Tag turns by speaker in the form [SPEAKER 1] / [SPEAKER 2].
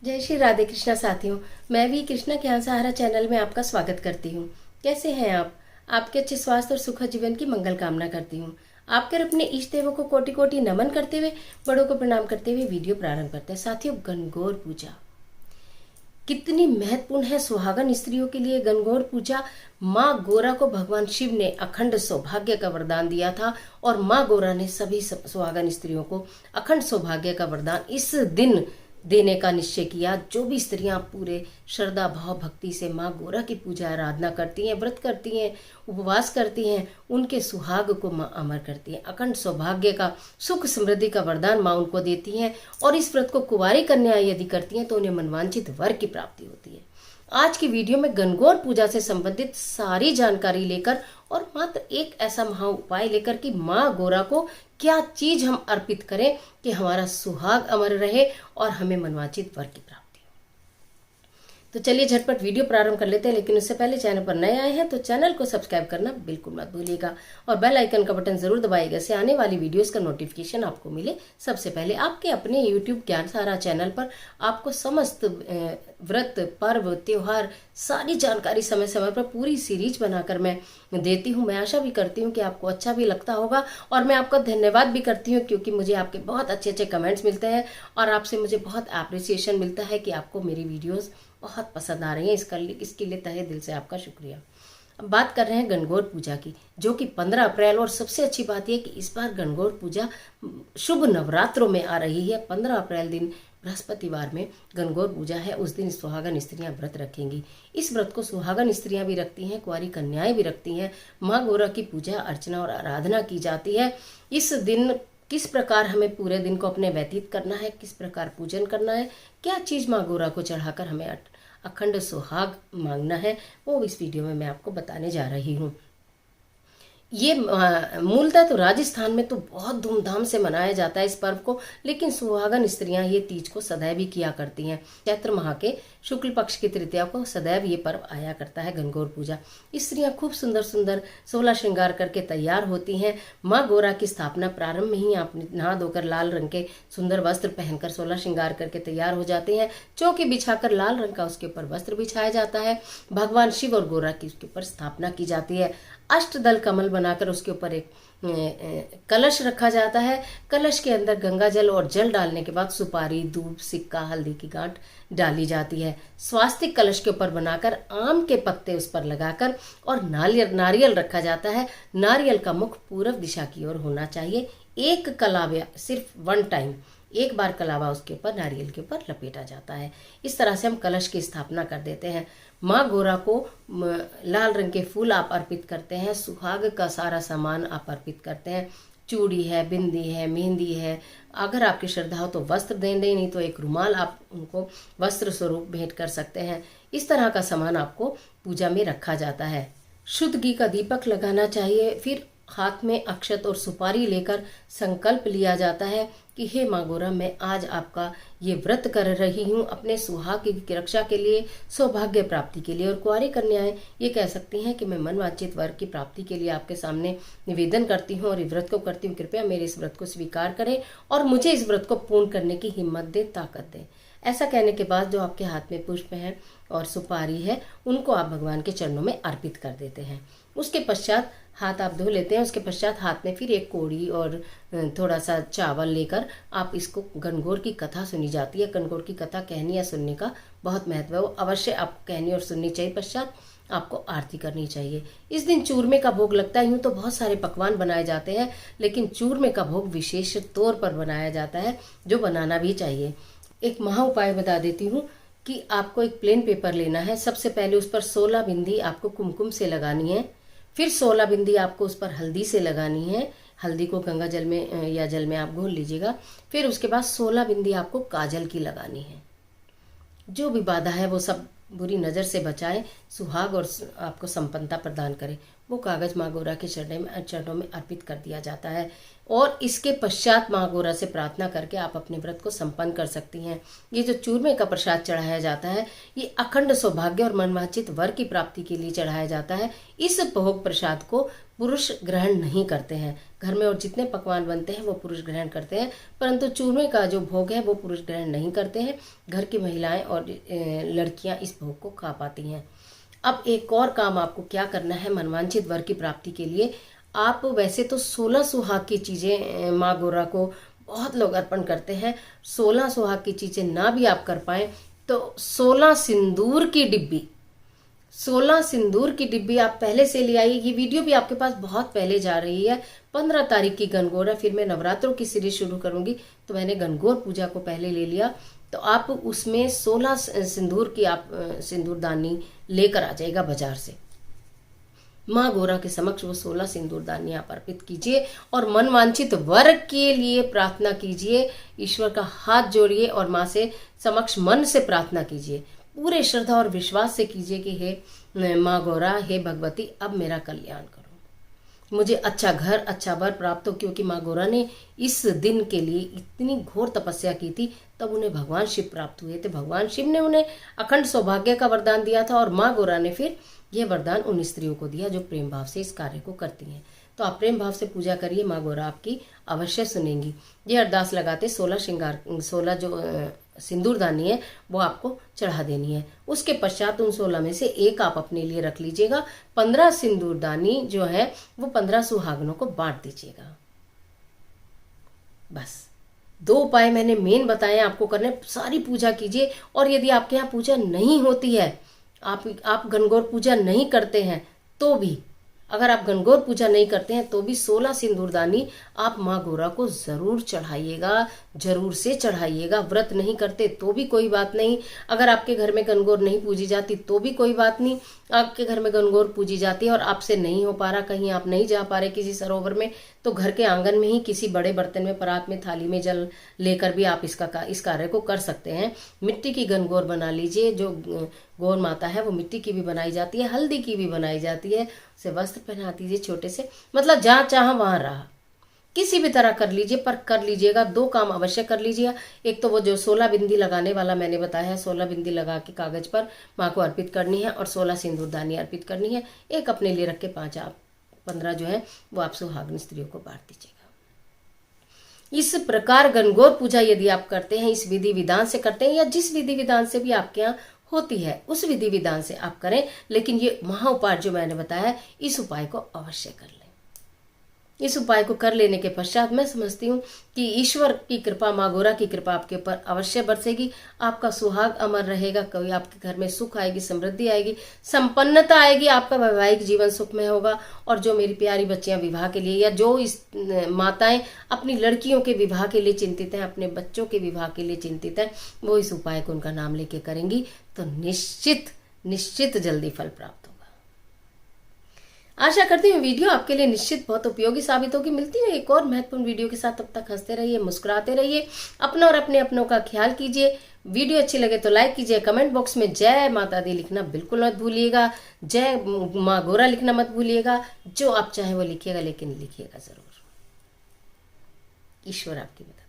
[SPEAKER 1] जय श्री राधे कृष्णा साथियों। मैं भी कृष्णा ज्ञान सहारा चैनल में आपका स्वागत करती हूँ। कैसे हैं आप? आपके अच्छे स्वास्थ्य और सुखद जीवन की मंगल कामना करती हूँ। आपके और अपने इष्ट देवों को कोटि कोटि नमन करते हुए, बड़ों को प्रणाम करते हुए वीडियो प्रारंभ करते हैं। साथियों, गणगौर पूजा कितनी महत्वपूर्ण है सुहागन स्त्रियों के लिए। गणगौर पूजा, माँ गौरा को भगवान शिव ने अखंड सौभाग्य का वरदान दिया था और माँ गौरा ने सभी सुहागन स्त्रियों को अखंड सौभाग्य का वरदान इस दिन देने का निश्चय किया। जो भी स्त्रियां पूरे श्रद्धा भाव भक्ति से माँ गौरा की पूजा आराधना करती हैं, व्रत करती हैं, उपवास करती हैं, उनके सुहाग को माँ अमर करती हैं। अखंड सौभाग्य का, सुख समृद्धि का वरदान माँ उनको देती हैं और इस व्रत को कुंवारी कन्याएं यदि करती हैं तो उन्हें मनवांछित वर की प्राप्ति होती है। आज की वीडियो में गणगौर पूजा से संबंधित सारी जानकारी लेकर और मात्र एक ऐसा महा उपाय लेकर कि माँ गौरा को क्या चीज हम अर्पित करें कि हमारा सुहाग अमर रहे और हमें मनवांछित वर की प्राप्ति हो। तो चलिए झटपट वीडियो प्रारंभ कर लेते हैं, लेकिन उससे पहले चैनल पर नए आए हैं तो चैनल को सब्सक्राइब करना बिल्कुल मत भूलिएगा और बेल आइकन का बटन जरूर दबाइएगा, इससे आने वाली वीडियोस का नोटिफिकेशन आपको मिले सबसे पहले। आपके अपने यूट्यूब ज्ञान सहारा चैनल पर आपको समस्त व्रत, पर्व, त्योहार, सारी जानकारी समय समय पर पूरी सीरीज बनाकर मैं देती हूँ। मैं आशा भी करती हूँ कि आपको अच्छा भी लगता होगा और मैं आपका धन्यवाद भी करती हूँ क्योंकि मुझे आपके बहुत अच्छे अच्छे कमेंट्स मिलते हैं और आपसे मुझे बहुत अप्रिसिएशन मिलता है कि आपको मेरी वीडियोस बहुत पसंद आ रही हैं। इसके लिए तहे दिल से आपका शुक्रिया। अब बात कर रहे हैं गणगौर पूजा की, जो कि 15 अप्रैल, और सबसे अच्छी बात यह कि इस बार गणगौर पूजा शुभ नवरात्रों में आ रही है। 15 अप्रैल दिन बृहस्पतिवार में गणगौर पूजा है। उस दिन सुहागन स्त्रियां व्रत रखेंगी। इस व्रत को सुहागन स्त्रियां भी रखती हैं, कुंवारी कन्याएं भी रखती हैं। माँ गौरा की पूजा अर्चना और आराधना की जाती है। इस दिन किस प्रकार हमें पूरे दिन को अपने व्यतीत करना है, किस प्रकार पूजन करना है, क्या चीज माँ गौरा को चढ़ाकर हमें अखंड सुहाग मांगना है, वो इस वीडियो में मैं आपको बताने जा रही हूँ। ये मूलतः तो राजस्थान में तो बहुत धूमधाम से मनाया जाता है इस पर्व को, लेकिन सुहागन स्त्रियां ये तीज को सदैव ही किया करती हैं। चैत्र माह के शुक्ल पक्ष की तृतीया को सदैव ये पर्व आया करता है, गणगौर पूजा। स्त्रियां खूब सुंदर सुंदर 16 श्रृंगार करके तैयार होती हैं। माँ गौरा की स्थापना प्रारंभ में ही आप नहा धोकर लाल रंग के सुंदर वस्त्र पहनकर 16 श्रृंगार करके तैयार हो जाते हैं। चौकी बिछाकर लाल रंग का उसके ऊपर वस्त्र बिछाया जाता है। भगवान शिव और गौरा की उसके ऊपर स्थापना की जाती है। अष्टदल कमल बनाकर उसके ऊपर एक कलश रखा जाता है। कलश के अंदर गंगा जल और जल डालने के बाद सुपारी, दूब, सिक्का, हल्दी की गांठ डाली जाती है। स्वास्तिक कलश के ऊपर बनाकर आम के पत्ते उस पर लगाकर और नारियल रखा जाता है। नारियल का मुख पूर्व दिशा की ओर होना चाहिए। एक कलावा, सिर्फ वन टाइम, एक बार कलावा उसके ऊपर, नारियल के ऊपर लपेटा जाता है। इस तरह से हम कलश की स्थापना कर देते हैं। माँ गौरा को लाल रंग के फूल आप अर्पित करते हैं। सुहाग का सारा सामान आप अर्पित करते हैं। चूड़ी है, बिंदी है, मेहंदी है। अगर आपकी श्रद्धा हो तो वस्त्र दें, नहीं तो एक रुमाल आप उनको वस्त्र स्वरूप भेंट कर सकते हैं। इस तरह का सामान आपको पूजा में रखा जाता है। शुद्ध घी का दीपक लगाना चाहिए। फिर हाथ में अक्षत और सुपारी लेकर संकल्प लिया जाता है कि हे माँ गौरा, मैं आज आपका ये व्रत कर रही हूँ अपने सुहाग की रक्षा के लिए, सौभाग्य प्राप्ति के लिए। और कुंवारी कन्याएं ये कह सकती हैं कि मैं मनवांछित वर की प्राप्ति के लिए आपके सामने निवेदन करती हूँ और इस व्रत को करती हूँ। कृपया मेरे इस व्रत को स्वीकार करें और मुझे इस व्रत को पूर्ण करने की हिम्मत दे, ताकत दे। ऐसा कहने के बाद जो आपके हाथ में पुष्प है और सुपारी है, उनको आप भगवान के चरणों में अर्पित कर देते हैं। उसके पश्चात हाथ आप धो लेते हैं। उसके पश्चात हाथ में फिर एक कोड़ी और थोड़ा सा चावल लेकर आप इसको, गणगौर की कथा सुनी जाती है। गणगौर की कथा कहने या सुनने का बहुत महत्व है, वो अवश्य आपको कहनी और सुननी चाहिए। पश्चात आपको आरती करनी चाहिए। इस दिन चूरमे का भोग लगता है। यूँ तो बहुत सारे पकवान बनाए जाते हैं, लेकिन चूरमे का भोग विशेष तौर पर बनाया जाता है, जो बनाना भी चाहिए। एक महा उपाय बता देती हूँ कि आपको एक प्लेन पेपर लेना है। सबसे पहले उस पर 16 बिंदी आपको कुमकुम से लगानी है। फिर 16 बिंदी आपको उस पर हल्दी से लगानी है। हल्दी को गंगा जल में या जल में आप घोल लीजिएगा। फिर उसके बाद 16 बिंदी आपको काजल की लगानी है। जो भी बाधा है वो सब बुरी नज़र से बचाए, सुहाग और आपको संपन्नता प्रदान करे, वो कागज माँ गौरा के चरणों में अर्पित कर दिया जाता है। और इसके पश्चात माँ गौरा से प्रार्थना करके आप अपने व्रत को संपन्न कर सकती हैं। ये जो चूरमे का प्रसाद चढ़ाया जाता है ये अखंड सौभाग्य और मनवांछित वर की प्राप्ति के लिए चढ़ाया जाता है। इस भोग प्रसाद को पुरुष ग्रहण नहीं करते हैं। घर में और जितने पकवान बनते हैं वो पुरुष ग्रहण करते हैं, परंतु चूरमे का जो भोग है वो पुरुष ग्रहण नहीं करते हैं। घर की महिलाएं और लड़कियां इस भोग को खा पाती हैं। अब एक और काम आपको क्या करना है मनवांछित वर की प्राप्ति के लिए। आप वैसे तो 16 सुहाग की चीज़ें माँ गौरा को बहुत लोग अर्पण करते हैं। 16 सुहाग की चीज़ें ना भी आप कर पाएँ तो 16 सिंदूर की डिब्बी, 16 सिंदूर की डिब्बी आप पहले से ले आइए। ये वीडियो भी आपके पास बहुत पहले जा रही है। 15 तारीख की गणगौर, फिर मैं नवरात्रों की सीरीज शुरू करूंगी तो मैंने गणगौर पूजा को पहले ले लिया। तो आप उसमें 16 सिंदूर की आप सिंदूरदानी लेकर आ जाएगा बाजार से। माँ गौरा के समक्ष वो 16 सिंदूरदानी आप अर्पित कीजिए और मनवांछित वर के लिए प्रार्थना कीजिए। ईश्वर का हाथ जोड़िए और माँ से समक्ष मन से प्रार्थना कीजिए। पूरे श्रद्धा और विश्वास से कीजिए कि हे माँ गौरा, हे भगवती, अब मेरा कल्याण करो, मुझे अच्छा घर अच्छा वर प्राप्त हो। क्योंकि माँ गौरा ने इस दिन के लिए इतनी घोर तपस्या की थी, तब उन्हें भगवान शिव प्राप्त हुए थे। भगवान शिव ने उन्हें अखंड सौभाग्य का वरदान दिया था और माँ गौरा ने फिर यह वरदान उन स्त्रियों को दिया जो प्रेम भाव से इस कार्य को करती हैं। तो आप प्रेम भाव से पूजा करिए, माँ गौरा आपकी अवश्य सुनेंगी। ये अरदास लगाते 16 जो सिंदूरदानी है वो आपको चढ़ा देनी है। उसके पश्चात उन 16 में से एक आप अपने लिए रख लीजिएगा। 15 सिंदूरदानी जो है वो 15 सुहागनों को बांट दीजिएगा। बस 2 उपाय मैंने मेन बताए आपको करने। सारी पूजा कीजिए। और यदि आपके यहाँ पूजा नहीं होती है, आप गणगौर पूजा नहीं करते हैं, तो भी अगर आप गणगौर पूजा नहीं करते हैं तो भी 16 सिंदूरदानी आप माँ गौरा को जरूर चढ़ाइएगा, जरूर से चढ़ाइएगा। व्रत नहीं करते तो भी कोई बात नहीं। अगर आपके घर में गणगौर नहीं पूजी जाती तो भी कोई बात नहीं। आपके घर में गणगौर पूजी जाती है और आपसे नहीं हो पा रहा, कहीं आप नहीं जा पा रहे किसी सरोवर में, तो घर के आंगन में ही किसी बड़े बर्तन में, परात में, थाली में जल लेकर भी आप इस कार्य को कर सकते हैं। मिट्टी की गणगौर बना लीजिए। जो गौर माता है वो मिट्टी की भी बनाई जाती है, हल्दी की भी बनाई जाती है। उसे वस्त्र पहना दीजिए छोटे से, मतलब जहाँ चाह वहां रहा, किसी भी तरह कर लीजिए, पर कर लीजिएगा। 2 काम अवश्य कर लीजिएगा। एक तो वो जो 16 बिंदी लगाने वाला मैंने बताया है, 16 बिंदी लगा के कागज पर माँ को अर्पित करनी है और 16 सिंदूरदानी अर्पित करनी है। एक अपने लिए रख के 15 जो है वो आप सुहागन स्त्रियों को बांट दीजिएगा। इस प्रकार गणगौर पूजा यदि आप करते हैं, इस विधि विधान से करते हैं या जिस विधि विधान से भी आपके यहाँ होती है उस विधि विधान से आप करें, लेकिन ये महाउपाय जो मैंने बताया है इस उपाय को अवश्य कर लें। इस उपाय को कर लेने के पश्चात मैं समझती हूँ कि ईश्वर की कृपा, माँ गौरा की कृपा आपके ऊपर अवश्य बरसेगी। आपका सुहाग अमर रहेगा, कभी आपके घर में सुख आएगी, समृद्धि आएगी, संपन्नता आएगी, आपका वैवाहिक जीवन सुखमय होगा। और जो मेरी प्यारी बच्चियां विवाह के लिए या जो इस माताएं अपनी लड़कियों के विवाह के लिए चिंतित हैं, अपने बच्चों के विवाह के लिए चिंतित हैं, वो इस उपाय को उनका नाम लेके करेंगी तो निश्चित जल्दी फल प्राप्त होगा। आशा करती हूँ वीडियो आपके लिए निश्चित बहुत उपयोगी साबित होगी। मिलती है एक और महत्वपूर्ण वीडियो के साथ। तब तक हंसते रहिए, मुस्कुराते रहिए, अपना और अपने अपनों का ख्याल कीजिए। वीडियो अच्छी लगे तो लाइक कीजिए। कमेंट बॉक्स में जय माता दी लिखना बिल्कुल मत भूलिएगा, जय माँ गौरा लिखना मत भूलिएगा। जो आप चाहें वो लिखिएगा, लेकिन लिखिएगा जरूर। ईश्वर आपकी मदद